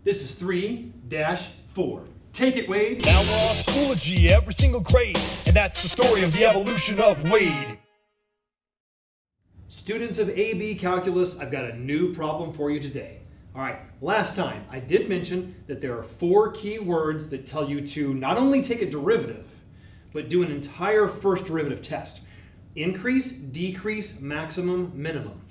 This is 3-4. Take it, Wade. Now we're off Schoology every single grade, and that's the story of the evolution of Wade. Students of AB Calculus, I've got a new problem for you today. All right, last time I did mention that there are 4 key words that tell you to not only take a derivative, but do an entire first derivative test. Increase, decrease, maximum, minimum.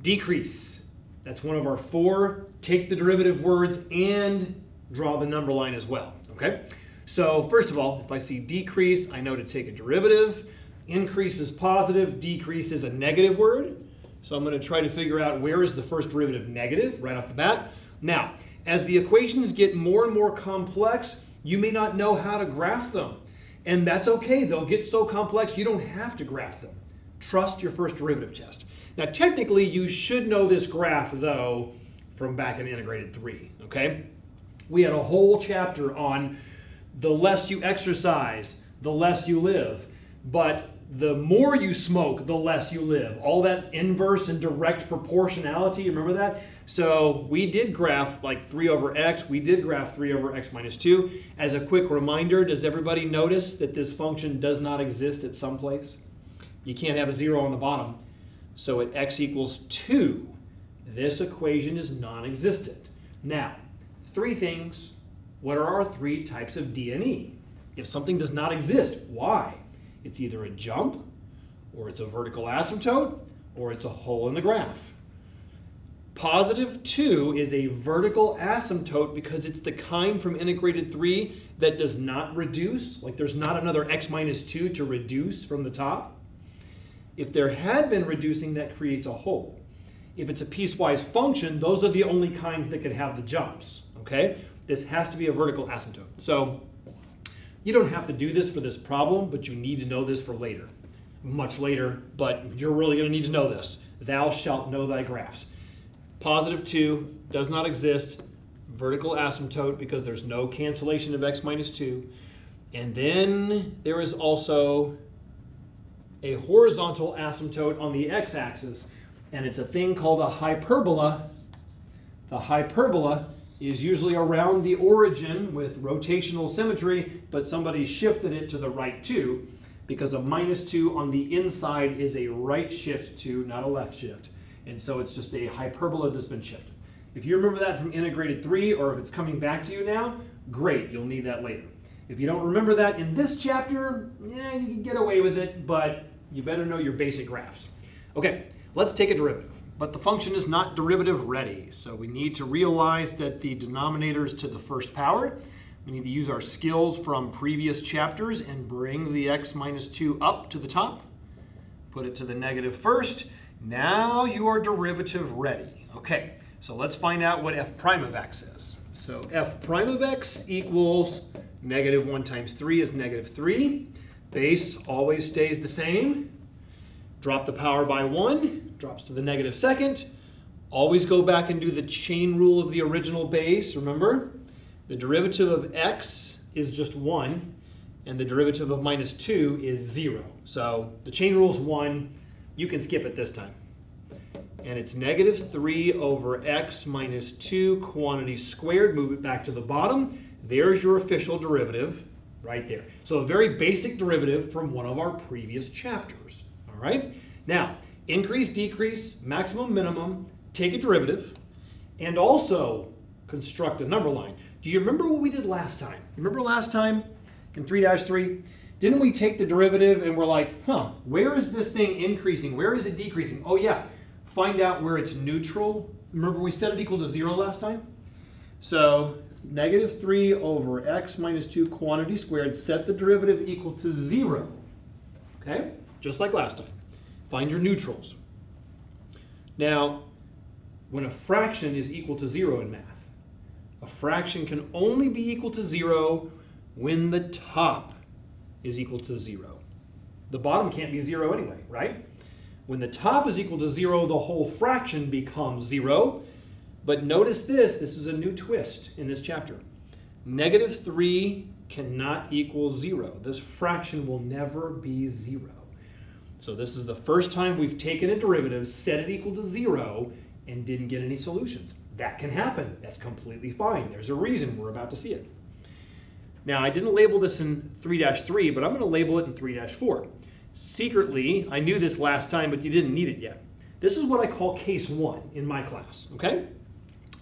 Decrease, that's one of our 4 take the derivative words and draw the number line as well, okay? So first of all, if I see decrease, I know to take a derivative. Increase is positive, decrease is a negative word. So I'm going to try to figure out where is the first derivative negative right off the bat. Now, as the equations get more and more complex, you may not know how to graph them. And that's okay, they'll get so complex you don't have to graph them. Trust your first derivative test. Now technically you should know this graph though from back in Integrated 3, okay? We had a whole chapter on the less you exercise, the less you live. But the more you smoke, the less you live. All that inverse and direct proportionality, remember that? So we did graph like 3 over x. We did graph 3 over x minus 2. As a quick reminder, does everybody notice that this function does not exist at some place? You can't have a 0 on the bottom. So at x equals 2, this equation is non-existent. Now, 3 things. What are our 3 types of D&E? If something does not exist, why? It's either a jump, or it's a vertical asymptote, or it's a hole in the graph. Positive 2 is a vertical asymptote because it's the kind from Integrated 3 that does not reduce, like there's not another x minus 2 to reduce from the top. If there had been reducing, that creates a hole. If it's a piecewise function, those are the only kinds that could have the jumps, okay? This has to be a vertical asymptote. So you don't have to do this for this problem, but you need to know this for later. Much later, but you're really going to need to know this. Thou shalt know thy graphs. Positive 2 does not exist. Vertical asymptote because there's no cancellation of x minus 2. And then there is also a horizontal asymptote on the x-axis, and it's a thing called a hyperbola. The hyperbola is usually around the origin with rotational symmetry, but somebody shifted it to the right 2 because a minus 2 on the inside is a right shift 2, not a left shift. And so it's just a hyperbola that's been shifted. If you remember that from Integrated 3, or if it's coming back to you now, great, you'll need that later. If you don't remember that in this chapter, yeah, you can get away with it, but you better know your basic graphs. Okay, let's take a derivative. But the function is not derivative ready, so we need to realize that the denominator is to the first power. We need to use our skills from previous chapters and bring the x minus 2 up to the top. Put it to the negative first. Now you are derivative ready. Okay, so let's find out what f prime of x is. So f prime of x equals negative 1 times 3 is negative 3. Base always stays the same. Drop the power by 1, drops to the negative second. Always go back and do the chain rule of the original base, remember? The derivative of x is just 1, and the derivative of minus 2 is 0. So the chain rule is 1. You can skip it this time. And it's negative 3 over x minus 2 quantity squared. Move it back to the bottom. There's your official derivative right there. So a very basic derivative from one of our previous chapters. All right? Now, increase, decrease, maximum, minimum, take a derivative, and also construct a number line. Do you remember what we did last time? Remember last time in 3-3? Didn't we take the derivative and we're like, where is this thing increasing? Where is it decreasing? Oh yeah, find out where it's neutral. Remember we set it equal to 0 last time? So negative 3 over x minus 2 quantity squared, set the derivative equal to 0. Okay? Just like last time. Find your neutrals. Now, when a fraction is equal to 0 in math, a fraction can only be equal to 0 when the top is equal to 0. The bottom can't be 0 anyway, right? When the top is equal to 0, the whole fraction becomes 0. But notice this is a new twist in this chapter. Negative 3 cannot equal 0. This fraction will never be 0. So this is the first time we've taken a derivative, set it equal to 0, and didn't get any solutions. That can happen. That's completely fine. There's a reason. We're about to see it. Now, I didn't label this in 3-3, but I'm going to label it in 3-4. Secretly, I knew this last time, but you didn't need it yet. This is what I call case 1 in my class, okay?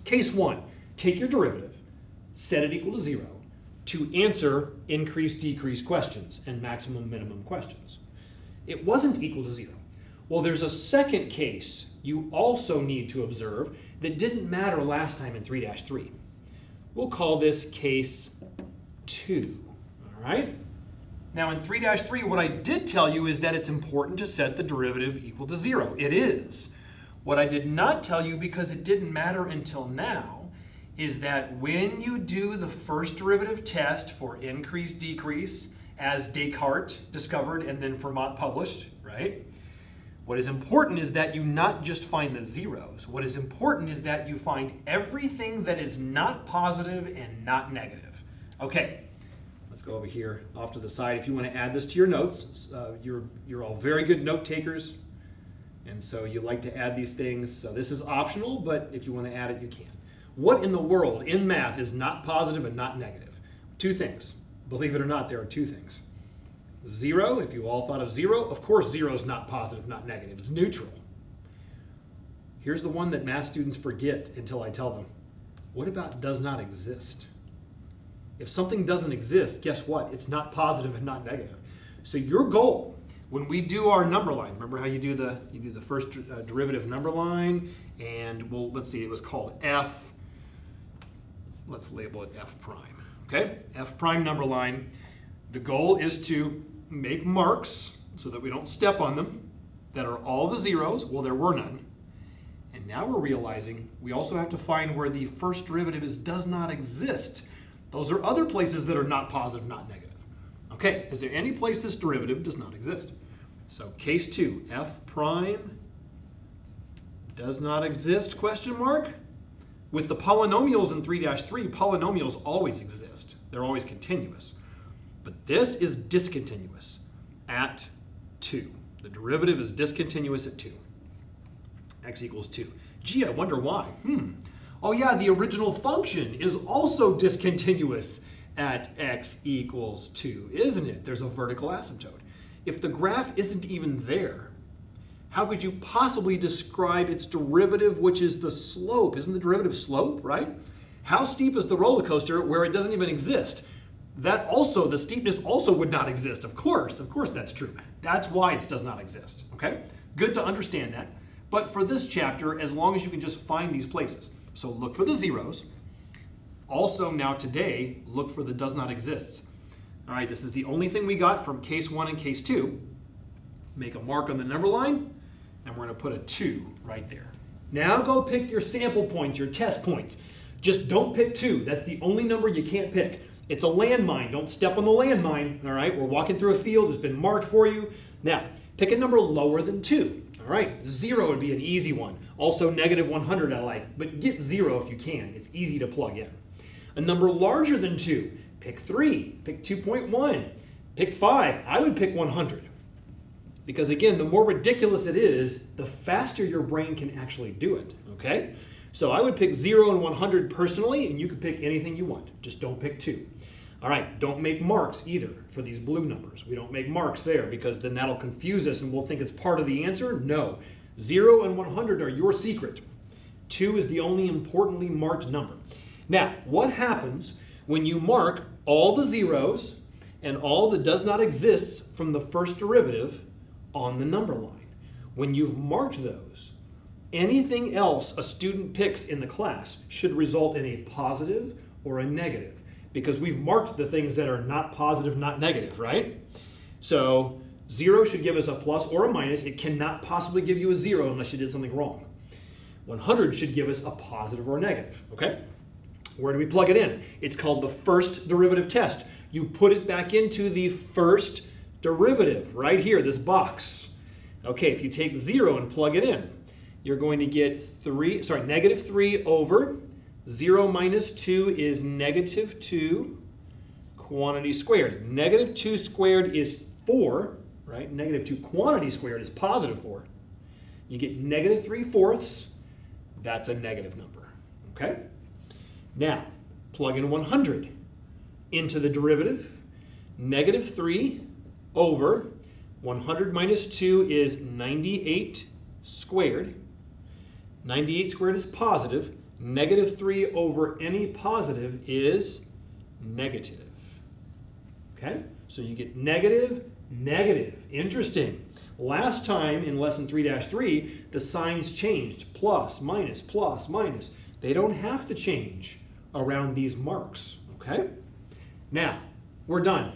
Case 1, take your derivative, set it equal to 0 to answer increase, decrease questions and maximum, minimum questions. It wasn't equal to 0. Well, there's a second case you also need to observe that didn't matter last time in 3-3. We'll call this case 2, all right? Now in 3-3, what I did tell you is that it's important to set the derivative equal to 0. It is. What I did not tell you, because it didn't matter until now, is that when you do the first derivative test for increase, decrease, as Descartes discovered and then Fermat published, right? What is important is that you not just find the zeros. What is important is that you find everything that is not positive and not negative. Okay. Let's go over here off to the side. If you want to add this to your notes, you're all very good note takers, and so you like to add these things. So this is optional, but if you want to add it, you can. What in the world in math is not positive and not negative? 2 things. Believe it or not, there are 2 things. 0, if you all thought of 0, of course 0 is not positive, not negative. It's neutral. Here's the one that math students forget until I tell them. What about does not exist? If something doesn't exist, guess what? It's not positive and not negative. So your goal, when we do our number line, remember how you do the first derivative number line, and well, let's see, it was called f. Let's label it f prime. Okay, f prime number line. The goal is to make marks so that we don't step on them that are all the zeros. Well, there were none. And now we're realizing we also have to find where the first derivative does not exist. Those are other places that are not positive, not negative. Okay, is there any place this derivative does not exist? So case 2, f prime does not exist, question mark? With the polynomials in 3-3, polynomials always exist. They're always continuous. But this is discontinuous at 2. The derivative is discontinuous at 2. X equals 2. Gee, I wonder why. Oh yeah, the original function is also discontinuous at x equals 2, isn't it? There's a vertical asymptote. If the graph isn't even there, how could you possibly describe its derivative, which is the slope? Isn't the derivative slope, right? How steep is the roller coaster where it doesn't even exist? That also, the steepness also would not exist. Of course that's true. That's why it does not exist, okay? Good to understand that. But for this chapter, as long as you can just find these places. So look for the zeros. Also now today, look for the does not exists. All right, this is the only thing we got from case 1 and case 2. Make a mark on the number line, and we're gonna put a 2 right there. Now go pick your sample points, your test points. Just don't pick 2. That's the only number you can't pick. It's a landmine. Don't step on the landmine, all right? We're walking through a field. It's been marked for you. Now, pick a number lower than 2, all right? 0 would be an easy one. Also, -100 I like, but get 0 if you can. It's easy to plug in. A number larger than 2, pick 3, pick 2.1, pick 5. I would pick 100. Because again, the more ridiculous it is, the faster your brain can actually do it, okay? So I would pick 0 and 100 personally, and you could pick anything you want. Just don't pick 2. All right, don't make marks either for these blue numbers. We don't make marks there because then that'll confuse us and we'll think it's part of the answer. No, 0 and 100 are your secret. 2 is the only importantly marked number. Now, what happens when you mark all the zeros and all that does not exists from the first derivative on the number line? When you've marked those, anything else a student picks in the class should result in a positive or a negative because we've marked the things that are not positive, not negative, right? So 0 should give us a plus or a minus. It cannot possibly give you a 0 unless you did something wrong. 100 should give us a positive or negative, okay? Where do we plug it in? It's called the first derivative test. You put it back into the first derivative right here, this box. Okay, if you take 0 and plug it in, you're going to get -3 over 0 minus 2 is -2 quantity squared. -2 squared is 4, right? -2 quantity squared is +4. You get -3/4. That's a negative number, okay? Now, plug in 100 into the derivative. Negative 3 over 100 minus 2 is 98 squared. 98 squared is positive. Negative 3 over any positive is negative. Okay? So you get negative, negative. Interesting. Last time in lesson 3-3, the signs changed. Plus, minus, plus, minus. They don't have to change around these marks. Okay? Now, we're done.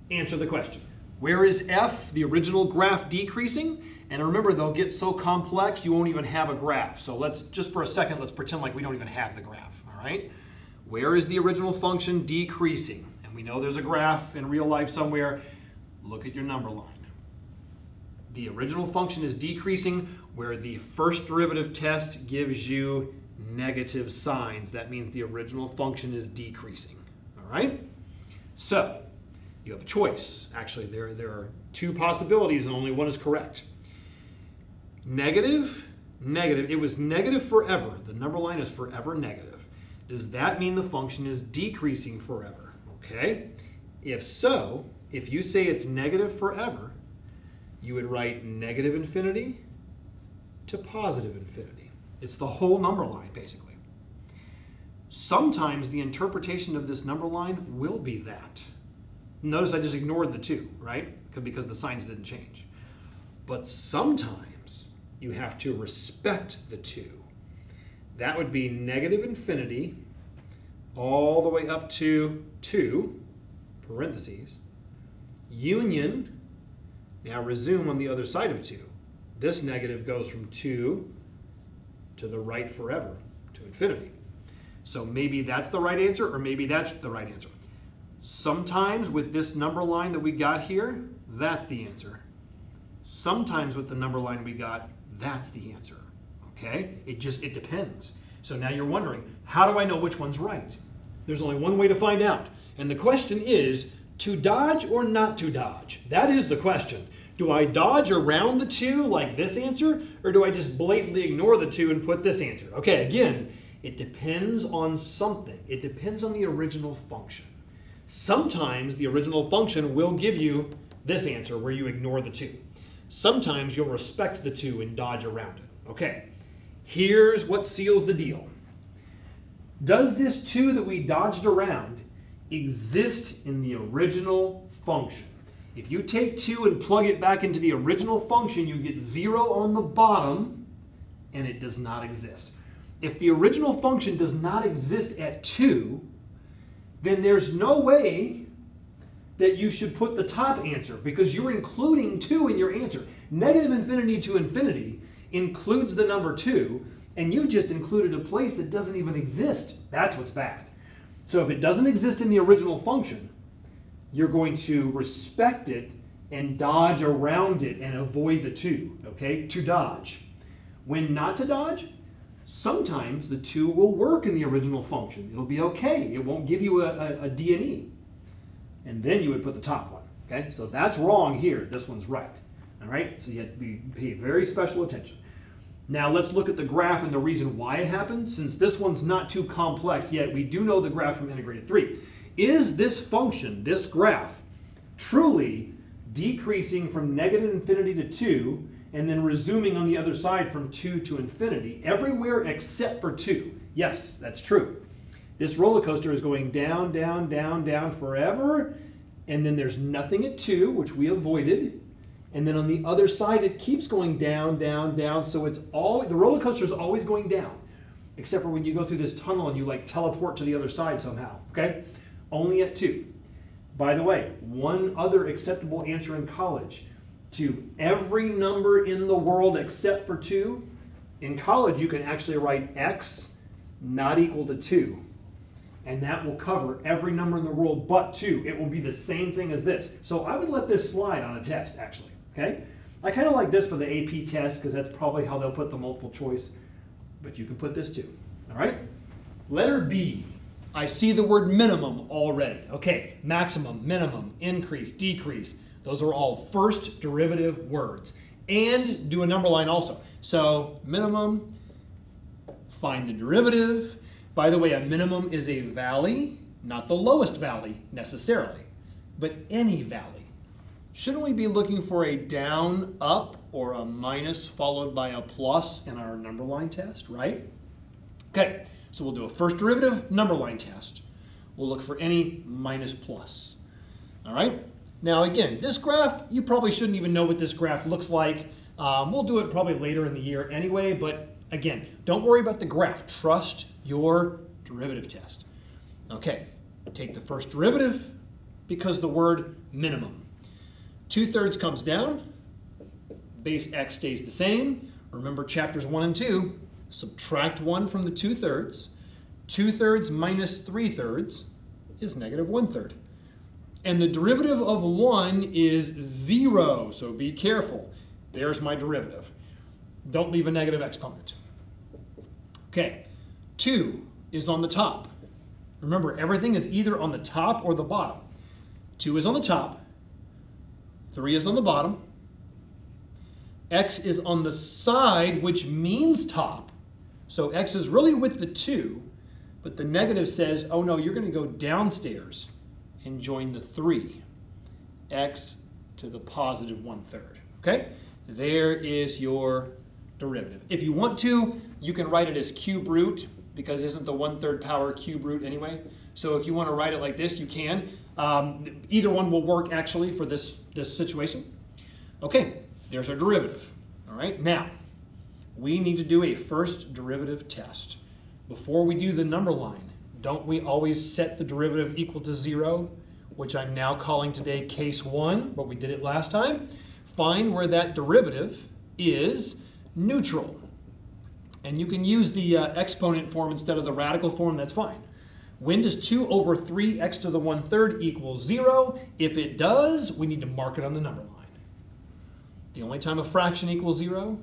Answer the question. Where is f, the original graph, decreasing? And remember, they'll get so complex you won't even have a graph. So let's, just for a second, let's pretend like we don't even have the graph, all right? Where is the original function decreasing? And we know there's a graph in real life somewhere. Look at your number line. The original function is decreasing where the first derivative test gives you negative signs. That means the original function is decreasing, all right? So, you have a choice. Actually, there are two possibilities and only one is correct. Negative, negative. It was negative forever. The number line is forever negative. Does that mean the function is decreasing forever? Okay. If so, if you say it's negative forever, you would write negative infinity to positive infinity. It's the whole number line, basically. Sometimes the interpretation of this number line will be that. Notice I just ignored the 2, right? Because the signs didn't change. But sometimes you have to respect the 2. That would be negative infinity all the way up to 2, parentheses, union, now resume on the other side of 2. This negative goes from 2 to the right forever, to infinity. So maybe that's the right answer, or maybe that's the right answer. Sometimes with this number line that we got here, that's the answer. Sometimes with the number line we got, that's the answer. Okay? It depends. So now you're wondering, how do I know which one's right? There's only one way to find out. And the question is, to dodge or not to dodge? That is the question. Do I dodge around the 2 like this answer, or do I just blatantly ignore the 2 and put this answer? Okay, again, it depends on something. It depends on the original function. Sometimes the original function will give you this answer where you ignore the 2. Sometimes you'll respect the 2 and dodge around it. Okay, here's what seals the deal. Does this 2 that we dodged around exist in the original function? If you take 2 and plug it back into the original function, you get 0 on the bottom, and it does not exist. If the original function does not exist at 2, then there's no way that you should put the top answer, because you're including 2 in your answer. Negative infinity to infinity includes the number 2, and you just included a place that doesn't even exist. That's what's bad. So if it doesn't exist in the original function, you're going to respect it and dodge around it and avoid the 2, okay? To dodge. When not to dodge, sometimes the 2 will work in the original function. It'll be okay. It won't give you a D and E. And then you would put the top one, okay? So that's wrong here. This one's right, all right? So you have to pay very special attention. Now let's look at the graph and the reason why it happened. Since this one's not too complex yet, we do know the graph from integrated 3. Is this function, this graph, truly decreasing from negative infinity to 2 and then resuming on the other side from 2 to infinity everywhere except for 2? Yes, that's true. This roller coaster is going down, down, down, down forever, and then there's nothing at 2, which we avoided, and then on the other side it keeps going down, down, down, so it's all, the roller coaster is always going down, except for when you go through this tunnel and you like teleport to the other side somehow, okay? Only at 2. By the way, one other acceptable answer in college to every number in the world except for 2, in college you can actually write x not equal to 2. And that will cover every number in the world but 2. It will be the same thing as this. So I would let this slide on a test, actually, okay? I kind of like this for the AP test because that's probably how they'll put the multiple choice, but you can put this too, all right? Letter B. I see the word minimum already. Okay, maximum, minimum, increase, decrease. Those are all first derivative words. And do a number line also. So minimum, find the derivative. By the way, a minimum is a valley, not the lowest valley necessarily, but any valley. Shouldn't we be looking for a down, up, or a minus followed by a plus in our number line test, right? Okay, so we'll do a first derivative number line test. We'll look for any minus plus. All right? Now again, this graph, you probably shouldn't even know what this graph looks like. We'll do it probably later in the year anyway, but again, don't worry about the graph. Trust your derivative test. Okay, take the first derivative because the word minimum. 2/3 comes down, base x stays the same. Remember chapters 1 and 2, subtract 1 from the 2/3. 2/3 minus 3/3 is -1/3. And the derivative of 1 is 0, so be careful. There's my derivative. Don't leave a negative exponent. Okay, 2 is on the top. Remember, everything is either on the top or the bottom. 2 is on the top, 3 is on the bottom, x is on the side, which means top. So x is really with the 2, but the negative says, oh no, you're going to go downstairs and join the 3. X to the positive 1/3. Okay? There is your derivative. If you want to, you can write it as cube root, because isn't the 1/3 power cube root anyway? So if you want to write it like this, you can. Either one will work actually for this situation. Okay, there's our derivative. All right, now we need to do a first derivative test. Before we do the number line, don't we always set the derivative equal to 0, which I'm now calling today case 1, but we did it last time. Find where that derivative is neutral. And you can use the exponent form instead of the radical form, that's fine. When does 2 over 3x to the 1/3 equal 0? If it does, we need to mark it on the number line. The only time a fraction equals 0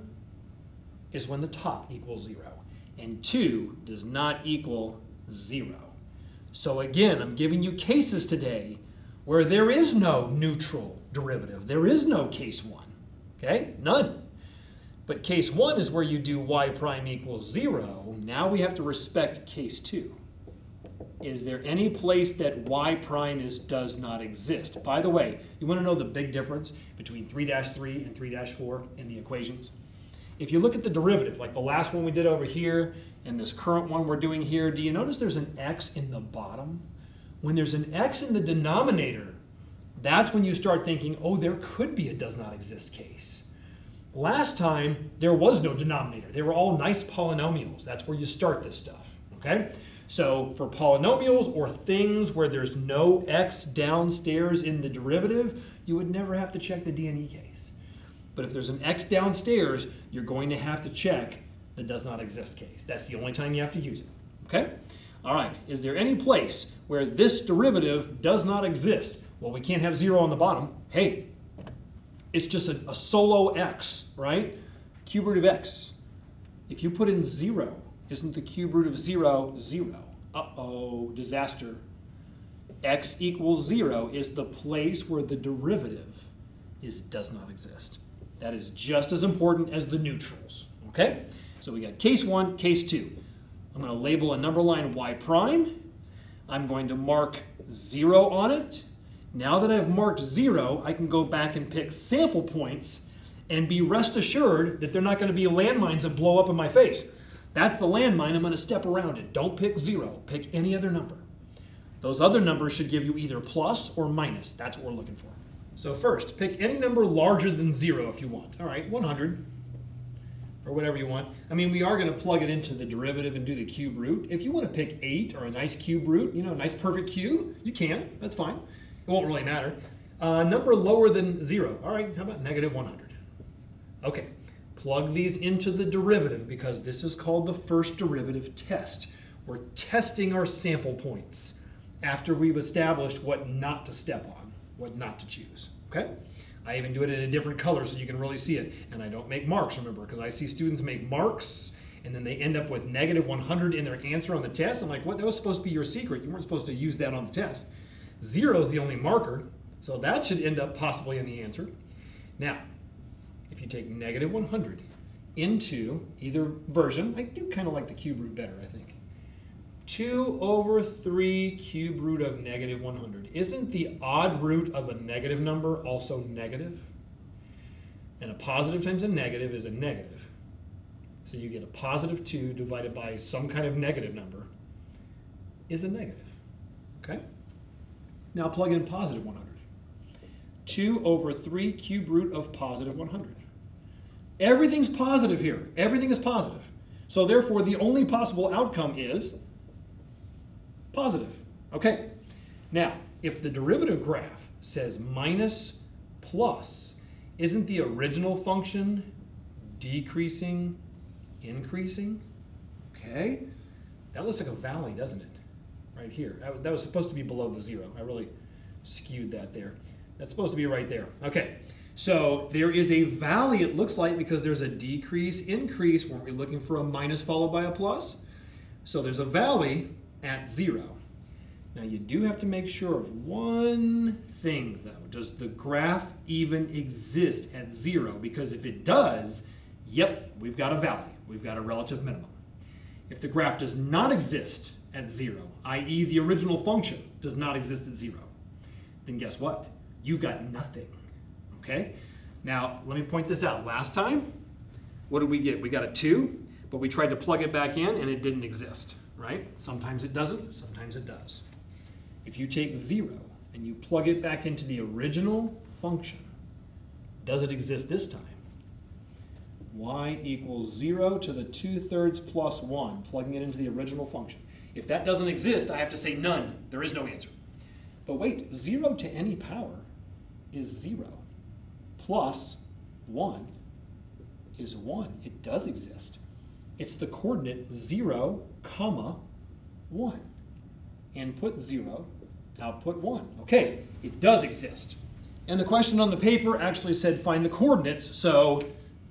is when the top equals 0. And 2 does not equal 0. So again, I'm giving you cases today where there is no neutral derivative. There is no case 1. Okay? None. But case 1 is where you do y prime equals 0. Now we have to respect case 2. Is there any place that y prime does not exist? By the way, you want to know the big difference between 3-3 and 3-4 in the equations? If you look at the derivative, like the last one we did over here and this current one we're doing here, do you notice there's an x in the bottom? When there's an x in the denominator, that's when you start thinking, oh, there could be a does not exist case. Last time, there was no denominator. They were all nice polynomials. That's where you start this stuff, okay? So for polynomials or things where there's no x downstairs in the derivative, you would never have to check the D&E case. But if there's an x downstairs, you're going to have to check the does not exist case. That's the only time you have to use it, okay? All right, is there any place where this derivative does not exist? Well, we can't have 0 on the bottom. Hey, it's just a solo x, right? Cube root of x. If you put in 0, isn't the cube root of 0, 0? Uh-oh, disaster. X equals 0 is the place where the derivative does not exist. That is just as important as the neutrals, okay? So we got case 1, case 2. I'm going to label a number line y prime. I'm going to mark 0 on it. Now that I've marked 0, I can go back and pick sample points and be rest assured that they're not going to be landmines that blow up in my face. That's the landmine. I'm going to step around it. Don't pick 0. Pick any other number. Those other numbers should give you either plus or minus. That's what we're looking for. So first, pick any number larger than 0 if you want. All right, 100 or whatever you want. I mean, we are going to plug it into the derivative and do the cube root. If you want to pick 8 or a nice cube root, you know, a nice perfect cube, you can. That's fine. It won't really matter. Number lower than 0. All right, how about -100? Okay, plug these into the derivative because this is called the first derivative test. We're testing our sample points after we've established what not to step on, what not to choose, okay? I even do it in a different color so you can really see it. And I don't make marks, remember, because I see students make marks and then they end up with -100 in their answer on the test. I'm like, what? That was supposed to be your secret. You weren't supposed to use that on the test. 0 is the only marker, so that should end up possibly in the answer. Now, if you take -100 into either version, I do kind of like the cube root better, I think. 2 over 3 cube root of negative 100. Isn't the odd root of a negative number also negative? And a positive times a negative is a negative. So you get a positive 2 divided by some kind of negative number is a negative. Okay? Now plug in positive 100. 2 over 3 cube root of positive 100. Everything's positive here. Everything is positive. So therefore, the only possible outcome is positive. Okay. Now, if the derivative graph says minus plus, isn't the original function decreasing, increasing? Okay. That looks like a valley, doesn't it? Right here. That was supposed to be below the 0. I really skewed that there. That's supposed to be right there. Okay. So there is a valley, it looks like, because there's a decrease, increase. Weren't we looking for a minus followed by a plus? So there's a valley at 0. Now you do have to make sure of one thing, though. Does the graph even exist at 0? Because if it does, yep, we've got a valley. We've got a relative minimum. If the graph does not exist at 0, i.e. the original function does not exist at 0, then guess what? You've got nothing. Okay? Now, let me point this out. Last time, what did we get? We got a 2, but we tried to plug it back in and it didn't exist, right? Sometimes it doesn't, sometimes it does. If you take 0 and you plug it back into the original function, does it exist this time? Y equals 0 to the 2/3 plus 1, plugging it into the original function. If that doesn't exist, I have to say none. There is no answer. But wait, 0 to any power is 0. Plus 1 is 1. It does exist. It's the coordinate 0, 1. Input 0, output 1. Okay, it does exist. And the question on the paper actually said find the coordinates, so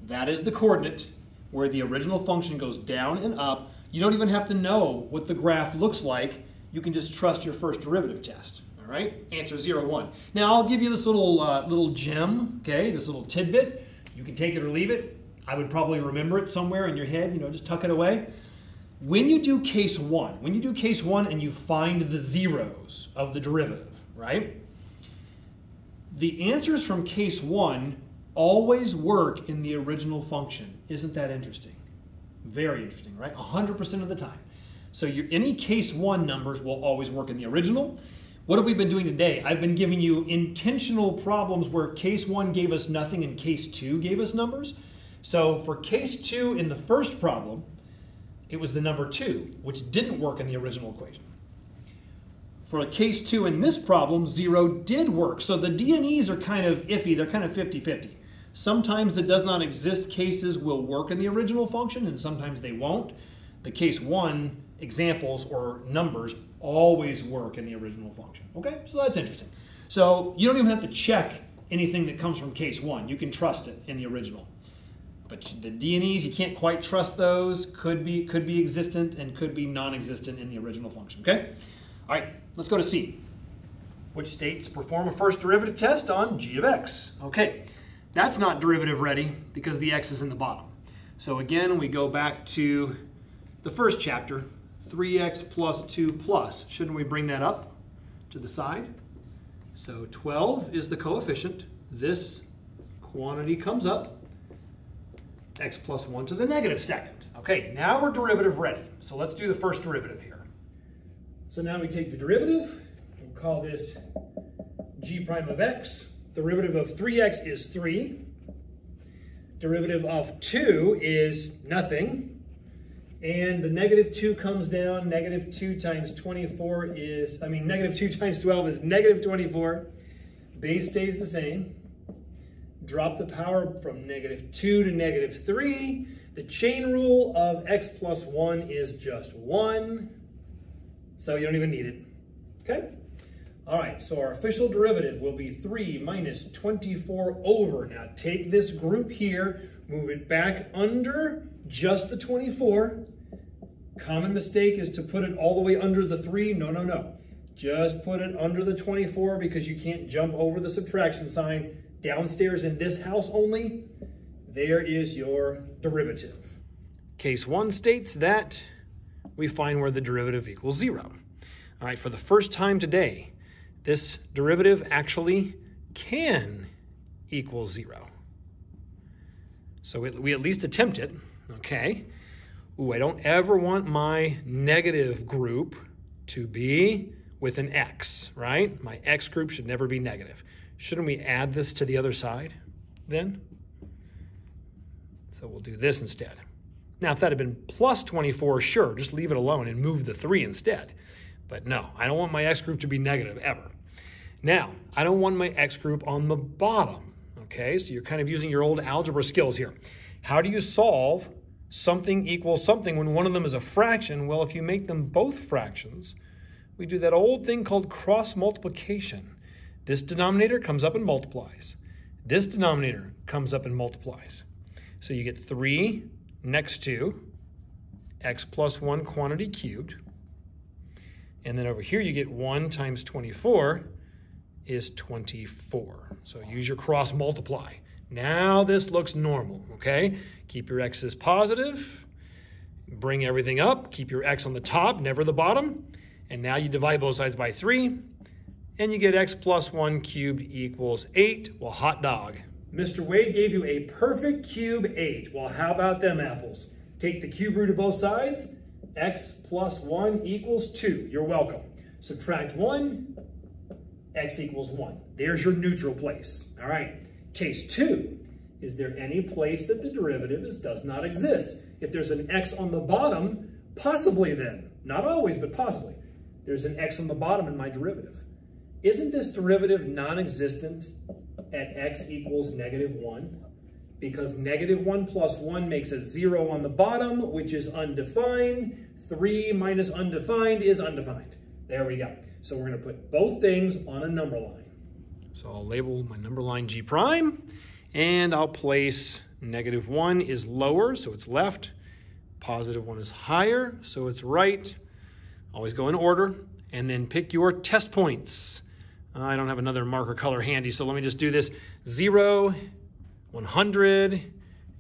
that is the coordinate where the original function goes down and up. You don't even have to know what the graph looks like. You can just trust your first derivative test. All right, answer 0, 1. Now I'll give you this little gem, okay, this little tidbit. You can take it or leave it. I would probably remember it somewhere in your head, just tuck it away. When you do case 1, and you find the zeros of the derivative, right? The answers from case 1 always work in the original function. Isn't that interesting? Very interesting, right? 100% of the time. So any case 1 numbers will always work in the original. What have we been doing today? I've been giving you intentional problems where case 1 gave us nothing and case 2 gave us numbers. So for case 2 in the first problem, it was the number 2, which didn't work in the original equation. For case 2 in this problem, 0 did work. So the D&Es are kind of iffy. They're kind of 50-50. Sometimes the does not exist cases will work in the original function, and sometimes they won't. The case 1 examples or numbers always work in the original function. Okay, so that's interesting. So you don't even have to check anything that comes from case 1. You can trust it in the original. But the D&Es, you can't quite trust those. Could be existent and could be non-existent in the original function. Okay? All right, let's go to C, which states perform a first derivative test on g of x. Okay, that's not derivative ready because the x is in the bottom. So again, we go back to the first chapter, 3x plus 2 plus. Shouldn't we bring that up to the side? So 12 is the coefficient. This quantity comes up. X plus 1 to the negative second. Okay, now we're derivative ready. So let's do the first derivative here. So now we take the derivative. We'll call this g prime of x. Derivative of 3x is 3. Derivative of 2 is nothing. And the negative 2 comes down. Negative 2 times 24 is, negative 2 times 12 is negative 24. Base stays the same. Drop the power from negative 2 to negative 3. The chain rule of x plus 1 is just 1. So you don't even need it. Okay? All right, so our official derivative will be 3 minus 24 over. Now take this group here, move it back under just the 24. Common mistake is to put it all the way under the 3. No. Just put it under the 24 because you can't jump over the subtraction sign. Downstairs in this house only, there is your derivative. Case 1 states that we find where the derivative equals 0. All right, for the first time today, this derivative actually can equal 0. So we at least attempt it, okay? Ooh, I don't ever want my negative group to be with an x, right? My x group should never be negative. Shouldn't we add this to the other side then? So we'll do this instead. Now, if that had been plus 24, sure, just leave it alone and move the 3 instead. But no, I don't want my x group to be negative ever. Now, I don't want my x group on the bottom, okay? So you're kind of using your old algebra skills here. How do you solve something equals something when one of them is a fraction? Well, if you make them both fractions, we do that old thing called cross multiplication. This denominator comes up and multiplies. This denominator comes up and multiplies. So you get 3 next to x plus 1 quantity cubed. And then over here you get 1 times 24 is 24. So use your cross multiply. Now this looks normal, okay? Keep your x's positive, bring everything up, keep your x on the top, never the bottom, and now you divide both sides by 3, and you get x plus 1 cubed equals 8. Well, hot dog. Mr. Wade gave you a perfect cube 8. Well, how about them apples? Take the cube root of both sides, x plus 1 equals 2. You're welcome. Subtract 1, x equals 1. There's your neutral place. All right. Case 2, is there any place that the derivative does not exist? If there's an x on the bottom, possibly then, not always, but possibly, there's an x on the bottom in my derivative. Isn't this derivative non-existent at x equals -1? Because -1 plus 1 makes a 0 on the bottom, which is undefined. 3 minus undefined is undefined. There we go. So we're going to put both things on a number line. So I'll label my number line G prime, and I'll place -1 is lower, so it's left. +1 is higher, so it's right. Always go in order, and then pick your test points. I don't have another marker color handy, so let me just do this. 0, 100,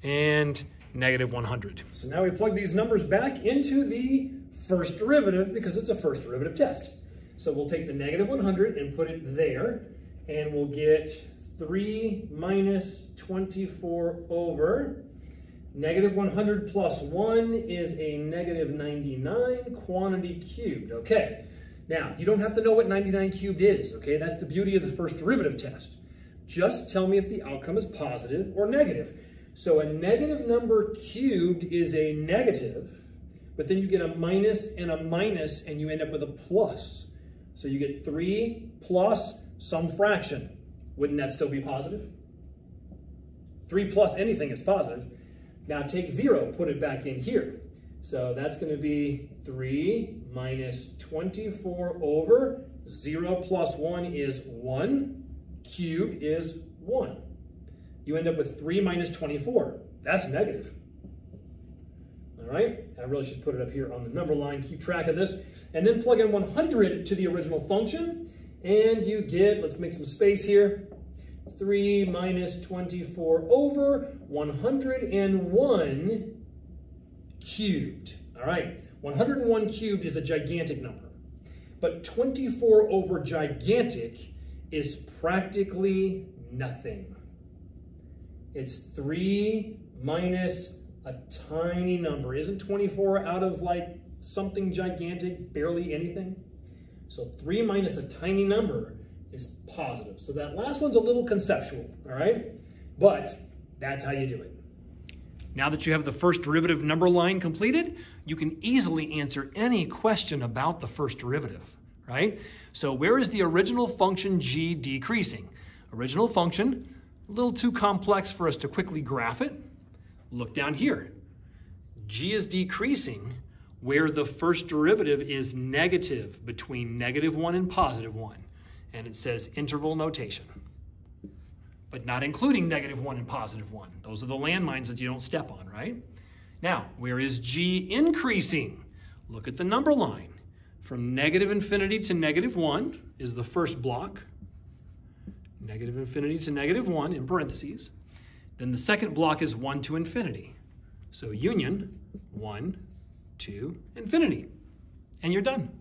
and -100. So now we plug these numbers back into the first derivative because it's a first derivative test. So we'll take the -100 and put it there, and we'll get 3 minus 24 over -100 plus 1 is a -99 quantity cubed. Okay, now you don't have to know what 99 cubed is, okay? That's the beauty of the first derivative test. Just tell me if the outcome is positive or negative. So a negative number cubed is a negative, but then you get a minus, and you end up with a plus. So you get 3 plus some fraction. Wouldn't that still be positive? 3 plus anything is positive. Now take 0, put it back in here. So that's going to be 3 minus 24 over 0 plus 1 is 1. Cubed is 1. You end up with 3 minus 24. That's negative. All right, I really should put it up here on the number line, keep track of this, and then plug in 100 to the original function, and you get, let's make some space here, 3 minus 24 over 101 cubed. All right, 101 cubed is a gigantic number, but 24 over gigantic is practically nothing. It's 3 minus a tiny number. Isn't 24 out of like something gigantic barely anything? So 3 minus a tiny number is positive. So that last one's a little conceptual, all right? But that's how you do it. Now that you have the first derivative number line completed, you can easily answer any question about the first derivative, right? So where is the original function g decreasing? Original function, a little too complex for us to quickly graph it. Look down here. G is decreasing where the first derivative is negative between -1 and +1. And it says interval notation, but not including -1 and +1. Those are the landmines that you don't step on, right? Now, where is G increasing? Look at the number line. From -infinity to -1 is the first block. -infinity to -1 in parentheses. Then the second block is 1 to infinity. So union 1 to infinity. And you're done.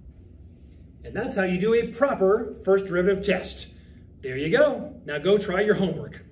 And that's how you do a proper first derivative test. There you go. Now go try your homework.